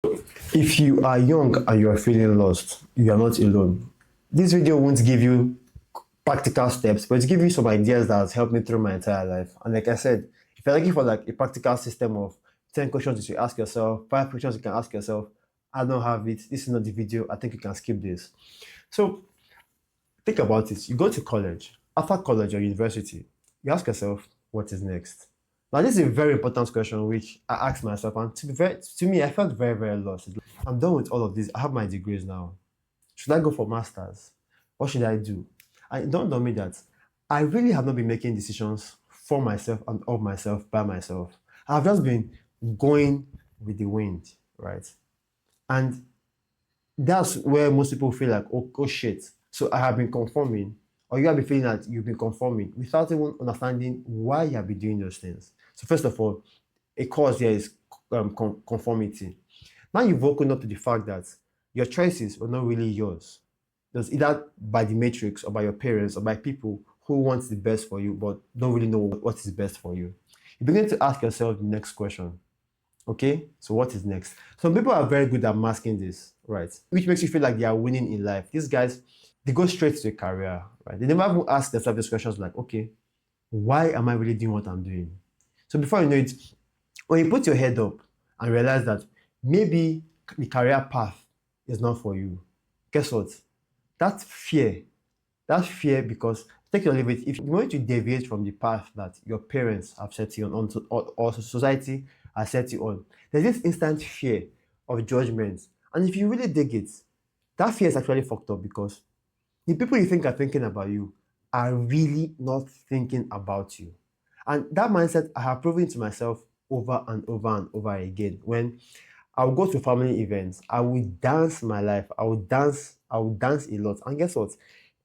If you are young and you are feeling lost, you are not alone. This video won't give you practical steps, but it's give you some ideas that has helped me through my entire life. And like I said, if you're looking for like a practical system of 10 questions you should ask yourself, 5 questions you can ask yourself, I don't have it. This is not the video. I think you can skip this. So think about it. You go to college. After college or university, you ask yourself, what is next? Now, this is a very important question which I asked myself, and to me, I felt very, very lost. I'm done with all of this. I have my degrees now. Should I go for masters? What should I do? And it dawned on me that I really have not been making decisions for myself and of myself by myself. I've just been going with the wind, right? And that's where most people feel like, oh shit. So I have been conforming, or you have been feeling that you've been conforming without even understanding why you have been doing those things. So first of all, a cause here is conformity. Now you've woken up to the fact that your choices were not really yours. It was either by the matrix or by your parents or by people who want the best for you but don't really know what is best for you. You begin to ask yourself the next question. Okay, so what is next? Some people are very good at masking this, right? Which makes you feel like they are winning in life. These guys, they go straight to a career, right? They never even ask themselves these questions like, okay, why am I really doing what I'm doing? So before you know it, when you put your head up and realize that maybe the career path is not for you, guess what? That fear because take your leave it, if you want to deviate from the path that your parents have set you on, or society has set you on, there's this instant fear of judgment. And if you really dig it, that fear is actually fucked up because the people you think are thinking about you are really not thinking about you. And that mindset I have proven to myself over and over and over again. When I will go to family events, I will dance my life. I will dance a lot. And guess what?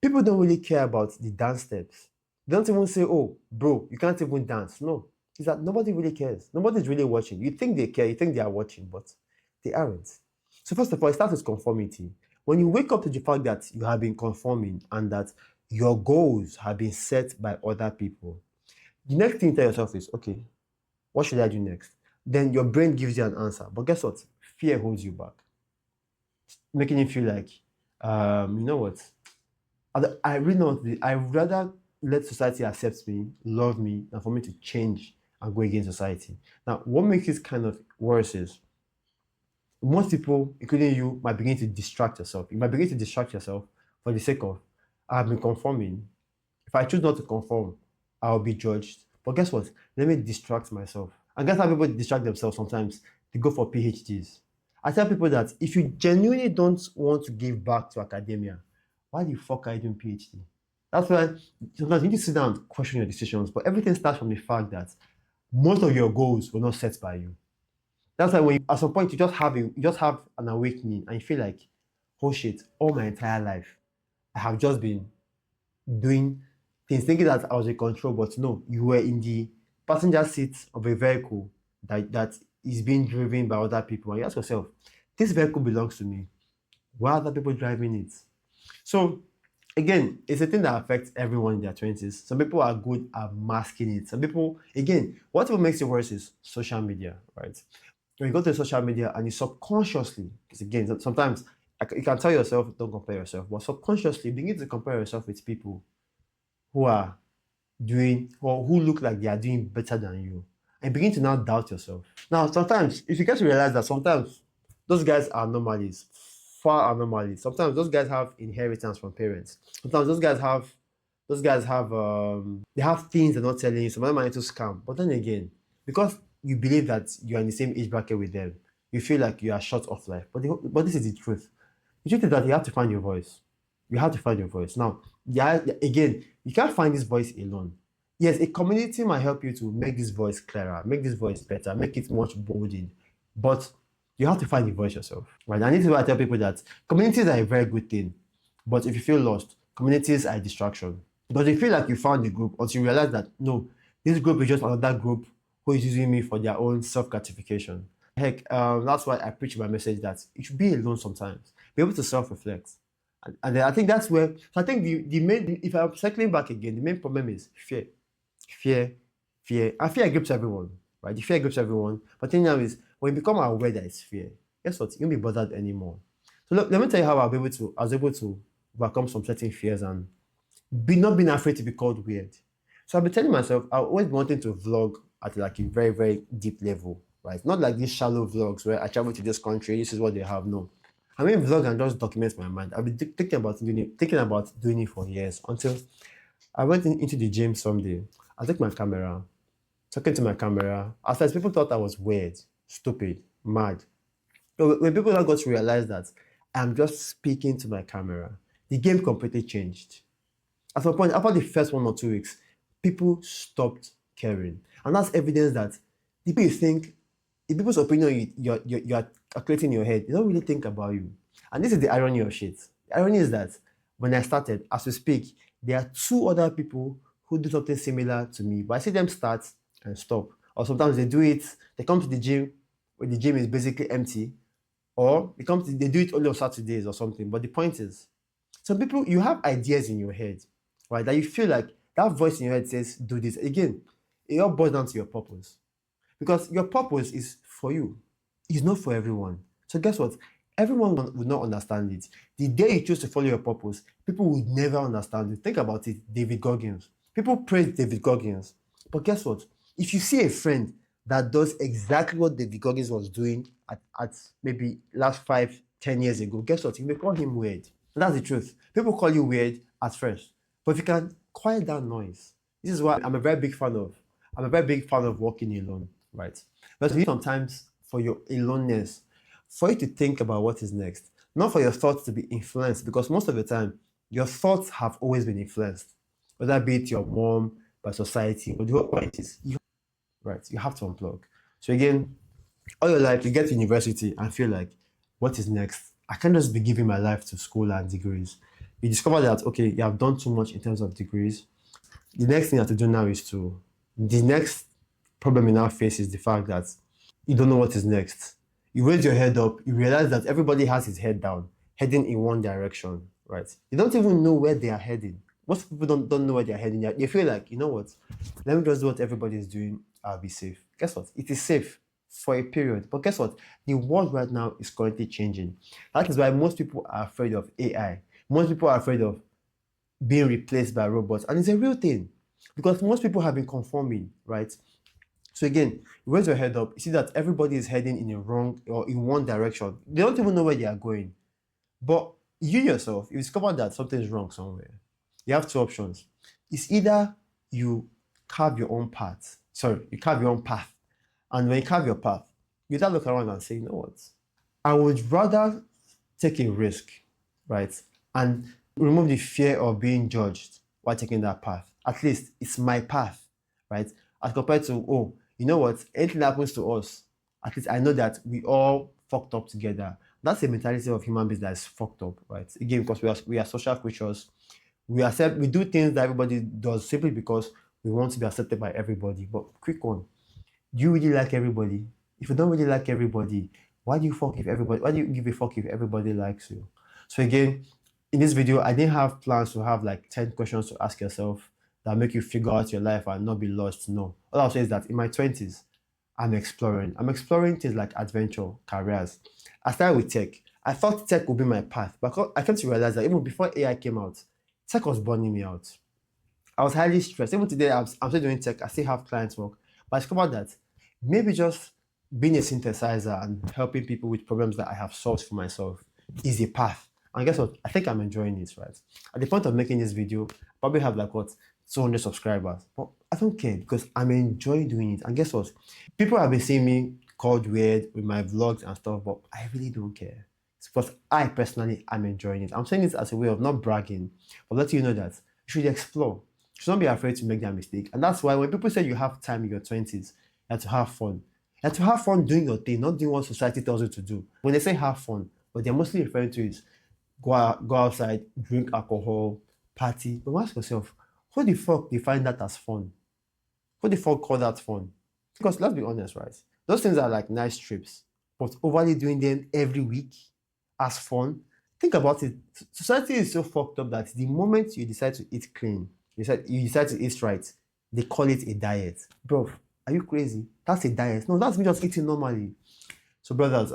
People don't really care about the dance steps. They don't even say, oh, bro, you can't even dance. No. It's that nobody really cares. Nobody's really watching. You think they care, you think they are watching, but they aren't. So first of all, it starts with conformity. When you wake up to the fact that you have been conforming and that your goals have been set by other people, the next thing you tell yourself is, okay, what should I do next? Then your brain gives you an answer. But guess what? Fear holds you back, making you feel like, you know what? I really know I would rather let society accept me, love me, than for me to change and go against society. Now, what makes this kind of worse is most people, including you, might begin to distract yourself. You might begin to distract yourself for the sake of, I've been conforming. If I choose not to conform, I'll be judged. But guess what? Let me distract myself. And guess how people distract themselves sometimes? They go for PhDs. I tell people that if you genuinely don't want to give back to academia, why the fuck are you doing PhD? That's why sometimes you need to sit down and question your decisions. But everything starts from the fact that most of your goals were not set by you. That's why when at some point you just have an awakening and you feel like, oh shit, all my entire life I have just been doing things thinking that I was in control, but no, you were in the passenger seat of a vehicle that is being driven by other people. And you ask yourself, this vehicle belongs to me. Why are other people driving it? So again, it's a thing that affects everyone in their 20s. Some people are good at masking it. Some people, again, what makes it worse is social media, right? When you go to social media and you subconsciously, because again, sometimes you can tell yourself, don't compare yourself, but subconsciously begin to compare yourself with people who are doing or who look like they are doing better than you, and begin to now doubt yourself. Now, sometimes if you get to realize that sometimes those guys are anomalies, far anomalies. Sometimes those guys have inheritance from parents. Sometimes those guys have they have things they're not telling you. Some of them are into scam. But then again, because you believe that you are in the same age bracket with them, you feel like you are short of life. But this is the truth. The truth is that you have to find your voice. You have to find your voice. Now, yeah, again, you can't find this voice alone. Yes, a community might help you to make this voice clearer, make this voice better, make it much bolded. But you have to find the voice yourself, right? And this is why I tell people that communities are a very good thing. But if you feel lost, communities are a distraction. Because you feel like you found a group until you realize that, no, this group is just another group who is using me for their own self-gratification. Heck, that's why I preach my message that you should be alone sometimes. Be able to self-reflect. And then I think that's where, so I think the main, if I'm circling back again, the main problem is fear. Fear, fear. And fear grips everyone, right? The fear grips everyone. But the thing now is, when you become aware that it's fear, guess what? You won't be bothered anymore. So let me tell you how I was able to overcome some certain fears and not being afraid to be called weird. So I've been telling myself I always wanted to vlog at like a very, very deep level, right? Not like these shallow vlogs where I travel to this country, this is what they have. No. I mean vlog and just document my mind. I've been thinking about doing it for years until I went into the gym someday. I took my camera, talking to my camera. At first, people thought I was weird, stupid, mad. So when people now got to realize that I'm just speaking to my camera, the game completely changed. At some point, after the first 1 or 2 weeks, people stopped caring. And that's evidence that the people you think, the people's opinion you are calculating in your head, they don't really think about you. And this is the irony of shit. The irony is that when I started, as we speak, there are 2 other people who do something similar to me, but I see them start and stop. Or sometimes they come to the gym when the gym is basically empty, or they do it only on Saturdays or something. But the point is, some people, you have ideas in your head, right, that you feel like that voice in your head says, do this. Again, it all boils down to your purpose. Because your purpose is for you. It's not for everyone. So guess what? Everyone would not understand it. The day you choose to follow your purpose, people would never understand it. Think about it, David Goggins. People praise David Goggins. But guess what? If you see a friend that does exactly what David Goggins was doing at maybe last 5-10 years ago, guess what? You may call him weird. And that's the truth. People call you weird at first. But if you can quiet that noise, this is why I'm a very big fan of walking alone, right? But you need sometimes for your aloneness, for you to think about what is next, not for your thoughts to be influenced, because most of the time, your thoughts have always been influenced, whether be it your mom, by society, but the whole point is, you have to unplug. So again, all your life, you get to university and feel like, what is next? I can't just be giving my life to school and degrees. You discover that, okay, you have done too much in terms of degrees. The next thing you have to do now is the next problem you now face is the fact that you don't know what is next. You raise your head up, you realize that everybody has his head down, heading in one direction, right? You don't even know where they are heading. Most people don't know where they're heading. They feel like, you know what, let me just do what everybody is doing, I'll be safe. Guess what? It is safe for a period. But guess what? The world right now is currently changing. That is why most people are afraid of AI. Most people are afraid of being replaced by robots. And it's a real thing. Because most people have been conforming, right? So again, you raise your head up, you see that everybody is heading in a wrong or in one direction. They don't even know where they are going. But you yourself, you discover that something is wrong somewhere. You have 2 options. It's either you carve your own path. You carve your own path. And when you carve your path, you start look around and say, you know what? I would rather take a risk, right? And remove the fear of being judged while taking that path. At least it's my path, right? As compared to, oh, you know what? Anything that happens to us, at least I know that we all fucked up together. That's the mentality of human beings that is fucked up, right? Again, because we are social creatures. We do things that everybody does simply because we want to be accepted by everybody. But quick one, do you really like everybody? If you don't really like everybody, why do you give a fuck if everybody likes you? So again, in this video, I didn't have plans to have like 10 questions to ask yourself that make you figure out your life and not be lost. No. All I'll say is that in my 20s, I'm exploring things like adventure, careers. I started with tech. I thought tech would be my path, but I came to realize that even before AI came out, tech was burning me out. I was highly stressed. Even today, I'm still doing tech. I still have clients work. But I discovered that maybe just being a synthesizer and helping people with problems that I have solved for myself is a path. And guess what? I think I'm enjoying it, right? At the point of making this video, I probably have like 200 subscribers. But I don't care because I'm enjoying doing it. And guess what? People have been seeing me called weird with my vlogs and stuff, but I really don't care. It's because I personally am enjoying it. I'm saying this as a way of not bragging, but letting you know that you should explore. You should not be afraid to make that mistake. And that's why when people say you have time in your 20s, you have to have fun. You have to have fun doing your thing, not doing what society tells you to do. When they say have fun, what they're mostly referring to is go outside, drink alcohol, party. But ask yourself, who the fuck define that as fun? Who the fuck call that fun? Because let's be honest, right? Those things are like nice trips, but overly doing them every week as fun. Think about it. Society is so fucked up that the moment you decide to eat clean, you decide to eat right, they call it a diet. Bro, are you crazy? That's a diet. No, that's me just eating normally. So brothers,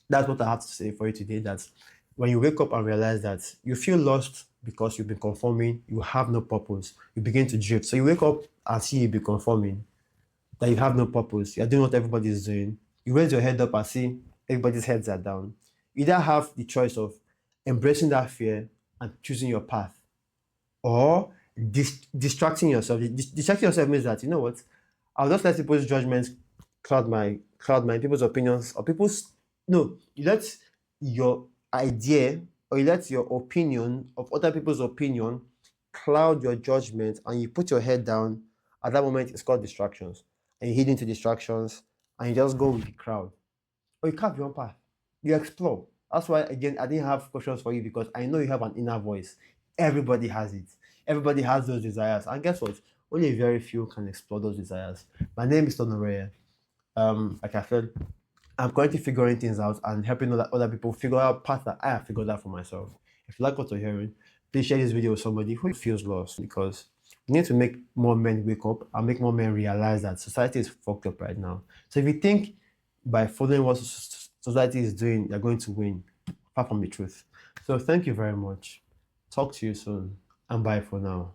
That's what I have to say for you today. That when you wake up and realize that you feel lost because you've been conforming, you have no purpose, you begin to drift. So you wake up and see you be conforming, that you have no purpose, you're doing what everybody is doing. You raise your head up and see everybody's heads are down. You either have the choice of embracing that fear and choosing your path, or distracting yourself. Distracting yourself means that, you know what, I'll just let people's judgments cloud my people's opinions, or people's, no, you let your idea, or you let your opinion of other people's opinion cloud your judgment, and you put your head down. At that moment, it's called distractions, and you head into distractions, and you just go with the crowd, or you carve your own path. You explore. That's why, again, I didn't have questions for you, because I know you have an inner voice. Everybody has it. Everybody has those desires. And guess what? Only very few can explore those desires. My name is Tonoreye. Like I said, I'm currently figuring things out and helping other people figure out paths that I have figured out for myself. If you like what you're hearing, please share this video with somebody who feels lost, because we need to make more men wake up and make more men realize that society is fucked up right now. So if you think by following what society is doing, you're going to win, far from the truth. So thank you very much. Talk to you soon, and bye for now.